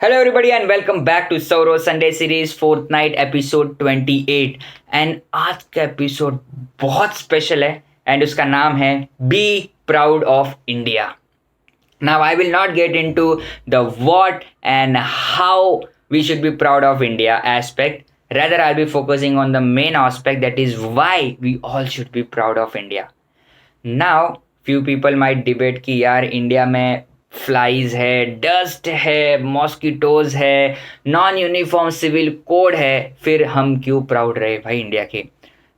Hello, everybody, and welcome back to Sauro Sunday Series fourth night episode 28। And आज का episode बहुत special है and उसका नाम है B proud of India. Now, I will not get into the what and how we should be proud of India aspect. Rather, I'll be focusing on the main aspect, that is why we all should be proud of India. Now, few people might debate कि यार India में flies है, dust है, mosquitoes है, non uniform civil code है, फिर हम क्यों प्राउड रहे भाई इंडिया के?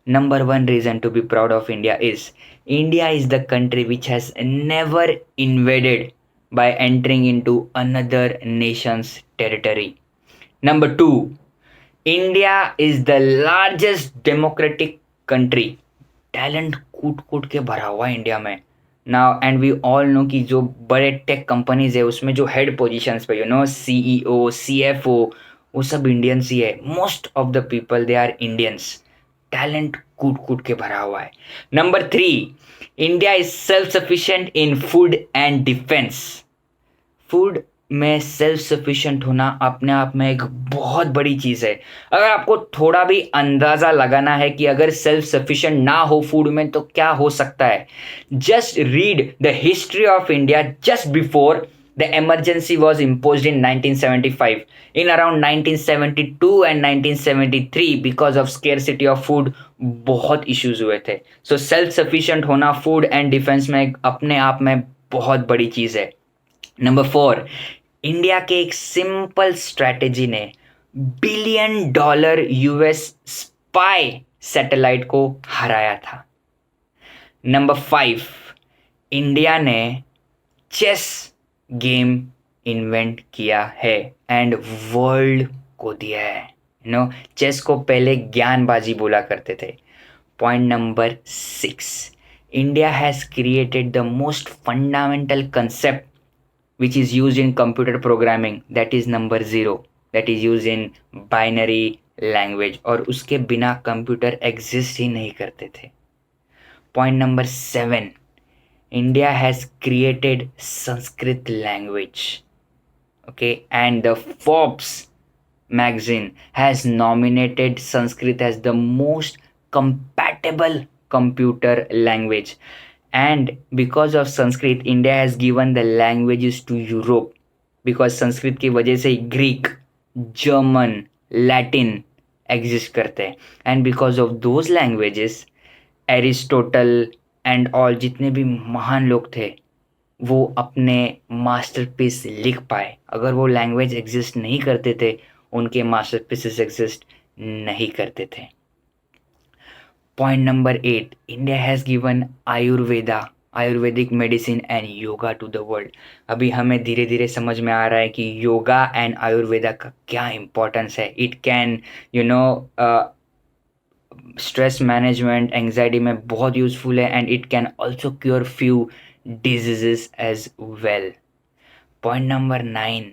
Number one reason to be proud of India is the country which has never invaded by entering into another nation's territory. Number two, India is the largest democratic country. Talent कूट कूट के भरा हुआ है India में now, and we all know कि जो बड़े टेक कंपनीज है उसमें जो हेड पोजीशंस पे CEO, CFO, वो सब इंडियंस ही है। Most of the people they are Indians. Talent कूट कूट के भरा हुआ है। Number three, India is self sufficient in food and defence. Food में सेल्फ सफिशिएंट होना अपने आप में एक बहुत बड़ी चीज़ है। अगर आपको थोड़ा भी अंदाज़ा लगाना है कि अगर सेल्फ सफिशिएंट ना हो फूड में तो क्या हो सकता है, just read the history of India just before the emergency was imposed in 1975. In around 1972 and 1973 because of scarcity of food बहुत इश्यूज हुए थे। सो सेल्फ सफिशिएंट होना फूड एंड डिफेंस में अपने आप में बहुत बड़ी चीज़ है। नंबर फोर, इंडिया के एक सिंपल स्ट्रैटेजी ने $1 बिलियन US स्पाई सैटेलाइट को हराया था। नंबर फाइव, इंडिया ने चेस गेम इन्वेंट किया है एंड वर्ल्ड को दिया है। चेस को पहले ज्ञानबाजी बोला करते थे। Point number six, India has created the most fundamental concept which is used in computer programming, that is number 0, that is used in binary language, और उसके बिना कंप्यूटर एग्जिस्ट ही नहीं करते थे। Point number 7, India has created Sanskrit language, okay, and the Forbes magazine has nominated Sanskrit as the most compatible computer language. And because of Sanskrit, India has given the languages to Europe. Because Sanskrit की वजह से Greek, German, Latin exist करते हैं। And because of those languages Aristotle and all जितने भी महान लोग थे वो अपने मास्टरपीस लिख पाए। अगर वो लैंग्वेज एग्जिस्ट नहीं करते थे, उनके मास्टरपीसेस एग्जिस्ट नहीं करते थे। Point number 8, India has given ayurvedic medicine and yoga to the world. अभी हमें धीरे धीरे समझ में आ रहा है कि योगा एंड आयुर्वेदा का क्या इम्पोर्टेंस है। It can stress management, anxiety में बहुत यूजफुल है and it can also cure few diseases as well. Point number 9,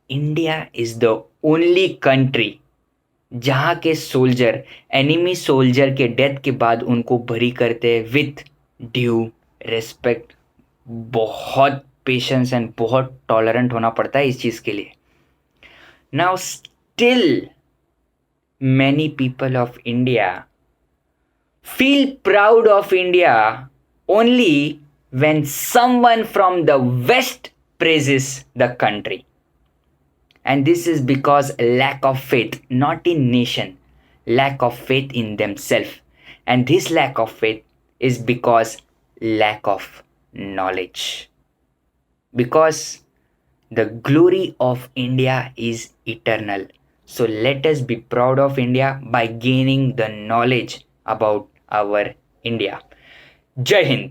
India is the only country जहाँ के सोल्जर एनिमी सोल्जर के डेथ के बाद उनको बरी करते हैं विथ ड्यू रिस्पेक्ट। बहुत पेशेंस एंड बहुत टॉलरेंट होना पड़ता है इस चीज़ के लिए। Now still many people of India feel proud of India only when someone from the west praises the country. And this is because lack of faith, not in nation, lack of faith in themselves. And this lack of faith is because lack of knowledge. Because the glory of India is eternal. So let us be proud of India by gaining the knowledge about our India. Jai Hind.